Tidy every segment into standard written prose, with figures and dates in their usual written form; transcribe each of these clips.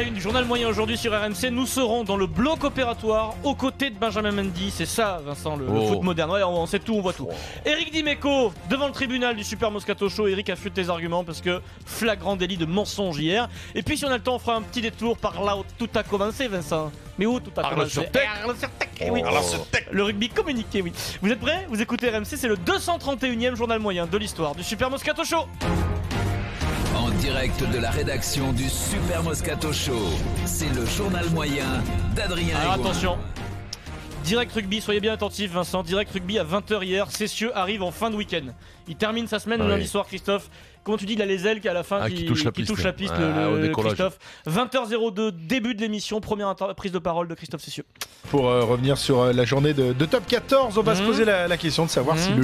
Une du journal moyen aujourd'hui sur RMC, nous serons dans le bloc opératoire aux côtés de Benjamin Mendy. C'est ça, Vincent, le foot moderne. Ouais, on sait tout, on voit tout. Eric Dimeco, devant le tribunal du Super Moscato Show. Eric affûte tes arguments parce que flagrant délit de mensonge hier. Et puis si on a le temps, on fera un petit détour par là où tout a commencé, Vincent. Mais où tout a commencé? Oui. Le rugby communiqué, oui. Vous êtes prêts? Vous écoutez RMC, c'est le 231e journal moyen de l'histoire du Super Moscato Show. En direct de la rédaction du Super Moscato Show, c'est le journal moyen d'Adrien Alors Egoin. attention, Direct Rugby, soyez bien attentifs Vincent, Direct Rugby à 20h hier, Cessieux arrive en fin de week-end. Il termine sa semaine le lundi soir, Christophe. Comment tu dis, il a les ailes à la fin qui touche la piste, le Christophe. 20h02, début de l'émission, première prise de parole de Christophe Cessieux. Pour revenir sur la journée de top 14, on va se poser la question de savoir si le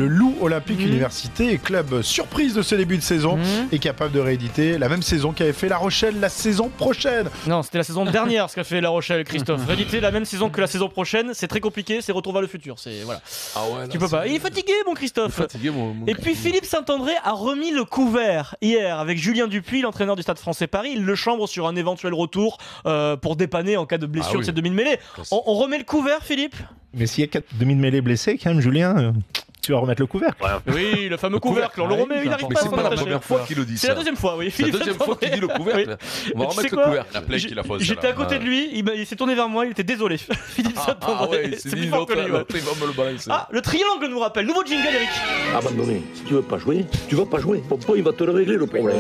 Loup Olympique Université, club surprise de ce début de saison, est capable de rééditer la même saison qu'avait fait La Rochelle la saison prochaine. Non, c'était la saison dernière ce qu'a fait La Rochelle, Christophe. Rééditer la même saison que la saison prochaine, c'est très compliqué, c'est retour vers le futur. C'est voilà. Ah ouais, là, tu peux pas. Il est fatigué, mon Christophe. Fatigué, mon Et puis Philippe Saint-André a remis le couvert hier avec Julien Dupuis, l'entraîneur du Stade Français Paris. Il le chambre sur un éventuel retour pour dépanner en cas de blessure de cette demi-mêlée. On remet le couvert, Philippe? Mais s'il y a 4 demi-mêlées blessés, quand même, Julien, tu vas remettre le couvercle. Oui, le fameux couvercle, on le remet, il n'arrive pas à c'est s'en pas la attacher. première fois qu'il le dit. C'est la deuxième fois, oui. C'est la deuxième fois qu'il dit le couvercle. On va remettre le couvercle. La plaie qu'il a fausse. J'étais à côté de lui, il s'est tourné vers moi, il était désolé. Philippe Saint-André, ouais, c'est plus fort que lui. il va me le balancer. Ah, le triangle nous rappelle. Nouveau jingle, Eric. Abandonné. Si tu veux pas jouer, tu vas pas jouer. Pompon, il va te le régler le problème.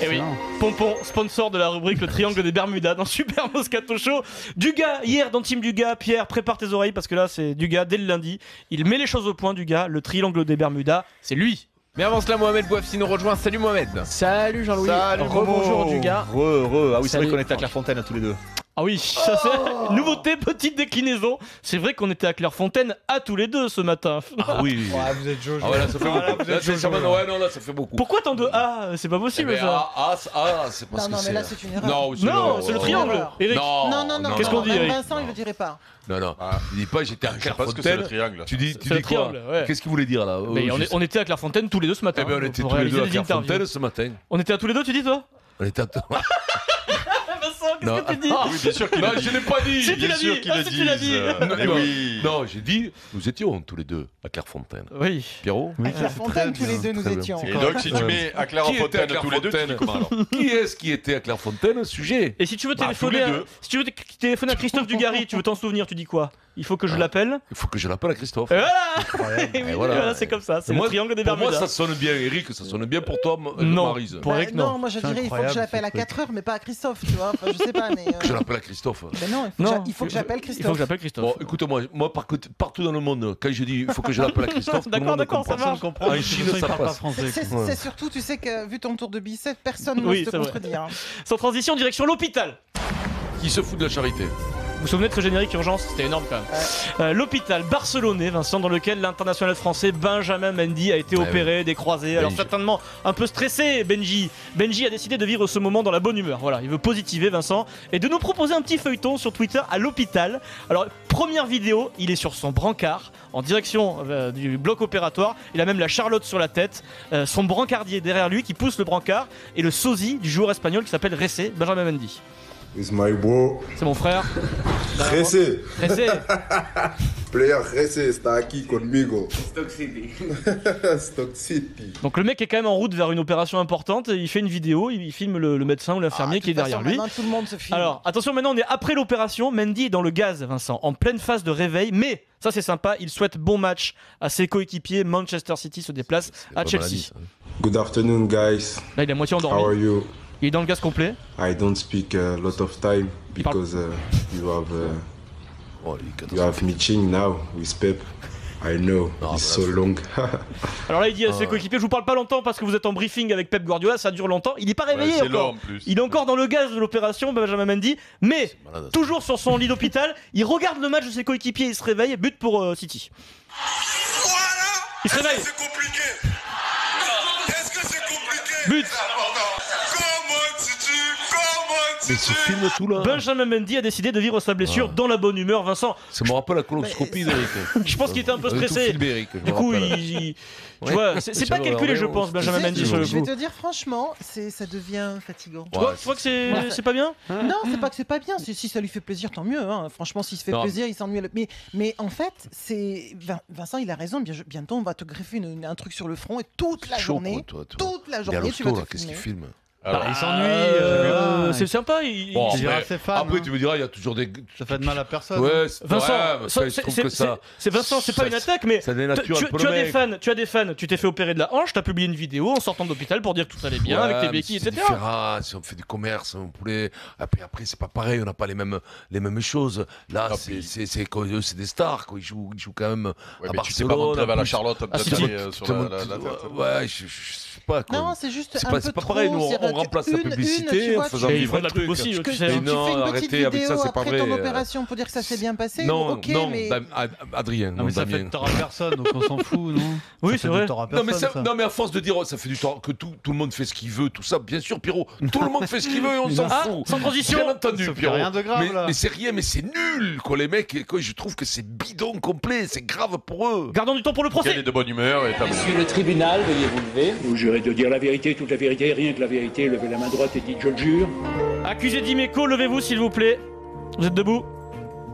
Et oui, Pompon, sponsor de la rubrique Le Triangle des Bermudas dans Super Moscato Show. Dugas, hier dans Team Dugas, Pierre, prépare tes oreilles parce que là c'est Dugas dès le lundi. Il met les choses au point, Dugas, le Triangle des Bermudas, c'est lui. Mais avant cela, Mohamed Bouafsi nous rejoint. Salut Mohamed. Salut Jean-Louis. Rebonjour Dugas. Ah oui, c'est vrai qu'on était à Clairefontaine tous les deux. Ah oui, ça c'est nouveauté, petite déclinaison. C'est vrai qu'on était à Clairefontaine à tous les deux ce matin. Ah oui. Ouais, vous êtes Jojo. Ah ouais, là ça fait beaucoup. Là, là ça fait beaucoup. Pourquoi tant de A? C'est pas possible ça. C'est parce que Non, mais là c'est une erreur. Non, c'est le triangle. Eric. Non. Qu'est-ce qu'on dit, Eric? Vincent, il le dirait pas. Non. Il dit pas j'étais à Parce que c'est le Clairefontaine. triangle. Tu dis le quoi? triangle, ouais. Qu'est-ce qu'il voulait dire là? Mais on était à Clairefontaine tous les deux ce matin. Eh ben on était pour tous les deux à réaliser des Clairefontaine interviews. ce matin. On était à tous les deux, tu dis toi? On était à Vincent, qu'est-ce que tu dis? Oui, bien sûr qu'il Non, l'a dit. je l'ai pas dit. Si tu l'as dit. Ah, si tu l'as dit. Mais oui. Non, j'ai dit nous étions tous les deux à Clairefontaine. Oui. Pierrot? À Clairefontaine, tous les deux nous étions. Et donc, si tu mets à Clairefontaine tous les deux, tu dis comment alors? Qui est-ce qui était à Clairefontaine? Sujet. Et si tu veux Bah, téléphoner, tous les deux. si tu veux téléphoner à Christophe Dugarry, tu veux t'en souvenir, tu dis quoi? Il faut que je l'appelle. Il faut que je l'appelle à Christophe. Et voilà. Et oui, voilà, c'est comme ça. C'est le triangle des Pour moi, Bermudas. ça sonne bien, Eric. Ça sonne bien pour toi, Non. Maryse. Pour Eric, non. Moi je dirais il faut que je l'appelle à 4h, mais pas à Christophe, tu vois. Enfin, je sais pas, mais. Que je l'appelle à Christophe. Mais non, il faut que j'appelle Il faut que Christophe. j'appelle Christophe. Bon, écoute-moi, partout dans le monde, quand je dis il faut que je l'appelle à Christophe, tout le monde D'accord, ça comprend. marche. En Chine, ça passe. C'est surtout, tu sais que vu ton tour de biceps, personne Oui, n'ose te c'est vrai. contredire. Sans transition, direction l'hôpital. Qui se fout de la charité. Vous vous souvenez de ce générique urgence? C'était énorme quand même. L'hôpital barcelonais, Vincent, dans lequel l'international français Benjamin Mendy a été opéré, des croisés. Alors certainement un peu stressé, Benji. Benji a décidé de vivre ce moment dans la bonne humeur. Voilà, il veut positiver, Vincent, et de nous proposer un petit feuilleton sur Twitter à l'hôpital. Alors première vidéo, il est sur son brancard en direction du bloc opératoire. Il a même la Charlotte sur la tête, son brancardier derrière lui qui pousse le brancard et le sosie du joueur espagnol qui s'appelle Ressé, Benjamin Mendy. It's my bro. C'est mon frère. Ressé. Ressé. Player Ressé está aquí conmigo. Stock City. Donc le mec est quand même en route vers une opération importante. Il fait une vidéo, il filme le médecin ou l'infirmier qui est derrière lui. Maintenant, tout le monde se filme. Alors attention, maintenant on est après l'opération. Mendy est dans le gaz, Vincent, en pleine phase de réveil. Mais ça c'est sympa, il souhaite bon match à ses coéquipiers. Manchester City se déplace à Chelsea. Good afternoon, guys. Là il est à moitié How are endormi. you? Il est dans le gaz complet. I don't speak a lot of time because you have meeting now with Pep. I know it's so long. Alors là il dit à ses coéquipiers, je vous parle pas longtemps parce que vous êtes en briefing avec Pep Guardiola, ça dure longtemps. Il est pas réveillé c'est encore. long, en plus. Il est encore dans le gaz de l'opération, Benjamin Mendy, mais toujours sur son lit d'hôpital. Il regarde le match de ses coéquipiers, il se réveille, but pour City. Voilà. Il se réveille. C'est compliqué. Est-ce que c'est compliqué? But. Mais ce film tout là. Benjamin Mendy a décidé de vivre sa blessure dans la bonne humeur, Vincent. Ça me rappelle la coloscopie d'Eric. Je pense qu'il était un peu stressé. Du coup, tu vois, c'est pas calculé, je pense, Benjamin Mendy sur le coup. Je vais te dire franchement, ça devient fatigant. Tu crois que c'est pas bien? Non, c'est pas que c'est pas bien. Si ça lui fait plaisir, tant mieux. Hein. Franchement, s'il se fait plaisir, il s'ennuie. Mais en fait, Vincent, il a raison. Bientôt, on va te greffer un truc sur le front et toute la journée, tu vas te filmer. Alors, il s'ennuie. C'est sympa. Après, tu me diras, il y a toujours des. Ça fait de mal à personne. Ouais, Vincent, c'est pas une attaque, mais tu as des fans. Tu t'es fait opérer de la hanche, tu as publié une vidéo en sortant d'hôpital pour dire que tout allait bien avec tes béquilles, etc. Si on fait du commerce, on poulet. Après, c'est pas pareil, on n'a pas les mêmes choses. Là, c'est des stars, quoi. Ils jouent quand même à Barcelone. Tu sais pas rentrer vers la Charlotte sur la tête. Ouais, je sais pas. Non, c'est juste un peu trop. C'est pas pareil, nous on remplace la publicité en faisant vivre la pub aussi. Tu fais une petite vidéo après ton opération pour dire que ça s'est bien passé. Non, Adrien. Non, mais ça fait de tort à personne, donc on s'en fout, non? Oui, c'est vrai. Non, mais à force de dire ça fait du temps que tout le monde fait ce qu'il veut, tout ça, bien sûr, Pierrot, tout le monde fait ce qu'il veut et on s'en fout. Sans transition. Bien entendu, Pierrot. Rien de grave, là. Mais c'est rien, mais c'est nul, quoi, les mecs. Je trouve que c'est bidon complet, c'est grave pour eux. Gardons du temps pour le procès. Il est de bonne humeur et Monsieur le tribunal, veuillez vous lever. Vous jurez de dire la vérité, toute la vérité, rien que la vérité. Levez la main droite et dites je le jure. Accusé d'Imeco, levez-vous s'il vous plaît. Vous êtes debout?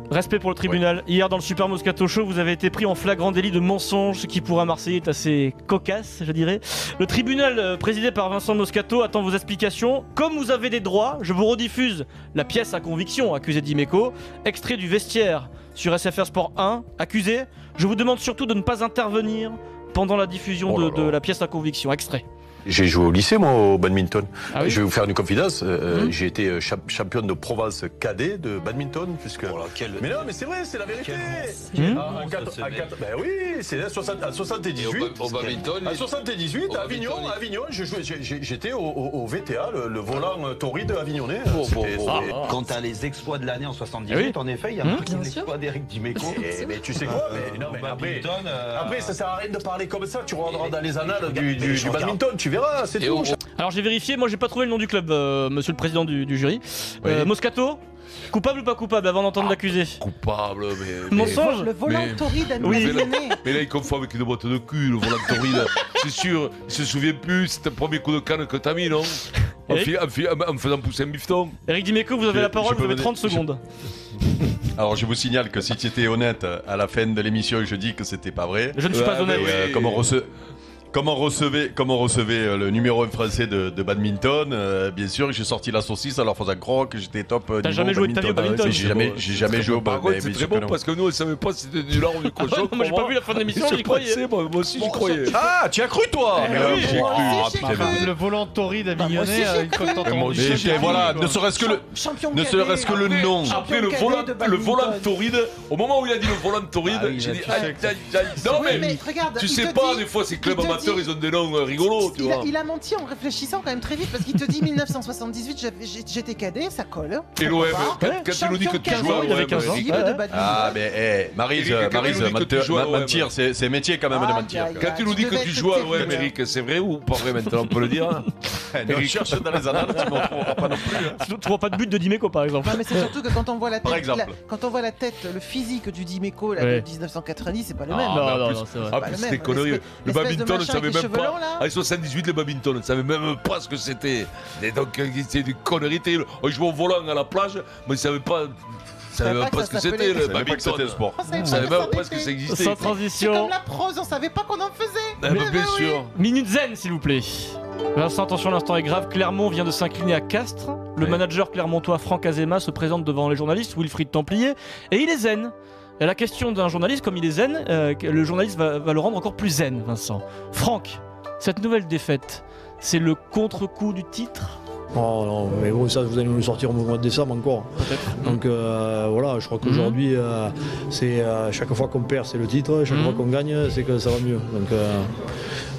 Respect pour le tribunal. Oui. Hier dans le Super Moscato Show, vous avez été pris en flagrant délit de mensonge, ce qui pour un Marseillais est assez cocasse, je dirais. Le tribunal présidé par Vincent Moscato attend vos explications. Comme vous avez des droits, je vous rediffuse la pièce à conviction, accusé d'Imeco, extrait du vestiaire sur SFR Sport 1. Accusé, je vous demande surtout de ne pas intervenir pendant la diffusion de la pièce à conviction. Extrait. J'ai joué au lycée, moi, au badminton. Ah oui. Je vais vous faire une confidence. J'ai été champion de Provence cadet de badminton. Puisque... Mais non, mais c'est vrai, c'est la vérité. Ben oui, c'est en 78. Au badminton. En 78, à Avignon, j'étais au VTA, le volant tauride avignonnais. Quant à les exploits de l'année en 78, en effet, il y a marqué l'exploit d'Eric Dimeco. Mais tu sais quoi, après, ça sert à rien de parler comme ça. Tu rentres dans les annales du badminton, tu verras, c'est tout. Alors j'ai vérifié, moi j'ai pas trouvé le nom du club, monsieur le président du jury. Moscato, coupable ou pas coupable avant d'entendre l'accusé? Coupable, mais. Mensonge. Le volant tauride a mais là il confond avec une boîte de cul, le volant tauride. C'est sûr, il se souvient plus, c'était le premier coup de canne que t'as mis, non? En me faisant pousser un bifton. Eric Dimeco, vous avez la parole, vous avez 30 secondes. Alors je vous signale que si tu étais honnête à la fin de l'émission, je dis que c'était pas vrai. Je ne suis pas honnête. Comme on recevait le numéro 1 français de badminton, bien sûr, j'ai sorti la saucisse alors faisant croire que j'étais top. T'as jamais joué de ta vie au badminton? J'ai jamais joué au badminton. C'est très bon parce que nous on savait pas si c'était du lard ou du cochon. Moi j'ai pas vu la fin de l'émission, j'y croyais. Moi aussi j'y croyais. Ah, tu as cru toi? Le volant tauride avignonné une fois que t'entends. Voilà, ne serait-ce que le nom. Après le volant tauride, au moment où il a dit le volant tauride, j'ai dit non mais tu sais pas, des fois ces clubs amateurs ils ont des noms rigolos, tu vois. Il a menti en réfléchissant quand même très vite parce qu'il te dit 1978, j'étais cadet, ça colle. Et l'OM, quand il nous dit que tu joues à l'OM, ah mais Maryse, mentir, c'est métier quand même de mentir. Quand tu nous dis que tu joues à l'OM, Eric, c'est vrai ou pas vrai maintenant, on peut le dire? Eric, cherche dans les annales, tu m'en trouveras pas non plus. Tu vois pas de but de Dimeco par exemple. Non mais c'est surtout que quand on voit la tête, le physique du Dimeco de 1990, c'est pas le même. Non, c'est vrai. Ah, c'était conneries. Le badminton, on savait même pas. En 78, le badminton, on ne savait même pas ce que c'était. Et donc, c'était des conneries. On jouait au volant à la plage, mais on ne savait pas. On savait même pas ce que c'était le badminton. C'était le sport. On savait même pas ce que ça existait. Sans transition. C'est comme la prose, on savait pas qu'on en faisait. Bien sûr. Minute zen, s'il vous plaît. Vincent, attention, l'instant est grave. Clermont vient de s'incliner à Castres. Le manager clermontois Franck Azema se présente devant les journalistes, Wilfried Templier, et il est zen. Et la question d'un journaliste, comme il est zen, le journaliste va le rendre encore plus zen, Vincent. Franck, cette nouvelle défaite, c'est le contre-coup du titre? Oh non, mais bon, ça vous allez nous le sortir au mois de décembre encore. Peut-être. Donc voilà, je crois qu'aujourd'hui, c'est chaque fois qu'on perd, c'est le titre, chaque fois qu'on gagne, c'est que ça va mieux. Donc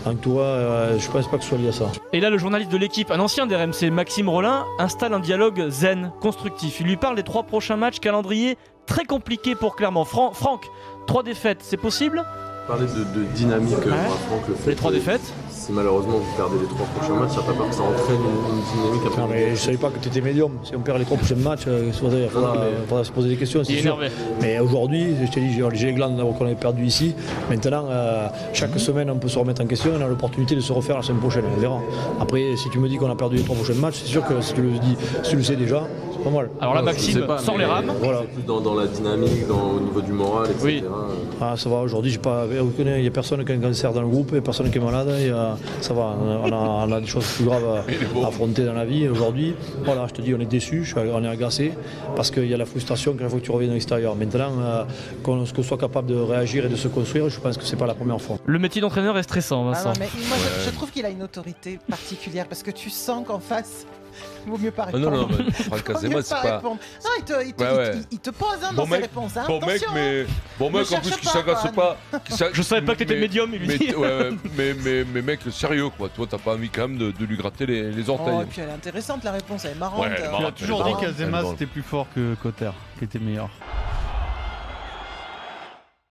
en tout cas, je pense pas que ce soit lié à ça. Et là, le journaliste de l'équipe, un ancien d'RMC, Maxime Rollin, installe un dialogue zen, constructif. Il lui parle des 3 prochains matchs, calendrier très compliqué pour Clermont. Franck, 3 défaites, c'est possible? parlais de dynamique, Franck, le fait les 3 défaites. Si malheureusement vous perdez les 3 prochains matchs, ça n'a pas peur que ça entraîne une dynamique après. Non, mais je savais pas que tu étais médium. Si on perd les 3 prochains matchs, il faudra se poser des questions. Il est énervé. Mais aujourd'hui, je t'ai dit, j'ai les glandes qu'on avait perdu ici. Maintenant, chaque semaine, on peut se remettre en question et on a l'opportunité de se refaire la semaine prochaine. On verra. Après, si tu me dis qu'on a perdu les 3 prochains matchs, c'est sûr que si tu le sais déjà, c'est pas mal. Alors là, Maxime sort les rames. Voilà. Plus dans la dynamique, au niveau du moral, etc. Oui. Ah, ça va, aujourd'hui, il n'y a personne qui a un cancer dans le groupe, il n'y a personne qui est malade. Ça va, on a des choses plus graves à affronter dans la vie. Aujourd'hui, voilà, je te dis, on est déçus, on est agacés, parce qu'il y a la frustration quand il faut que tu reviennes à l'extérieur. Maintenant, qu'on soit capable de réagir et de se construire, je pense que c'est pas la première fois. Le métier d'entraîneur est stressant, Vincent. Ah non, mais moi, je trouve qu'il a une autorité particulière, parce que tu sens qu'en face, il vaut mieux pas répondre. Non, Franck Azema, c'est pas. Non, il te pose dans ses réponses. Hein. Bon mec, en plus qui s'agace pas. Je savais pas que t'étais médium, il lui dit. Mais mec, sérieux quoi. Toi, t'as pas envie quand même de lui gratter les orteils. Oh, et puis elle est intéressante la réponse, elle est marrante. Tu as toujours dit qu'Azema c'était plus fort que Cotter, qui était meilleur.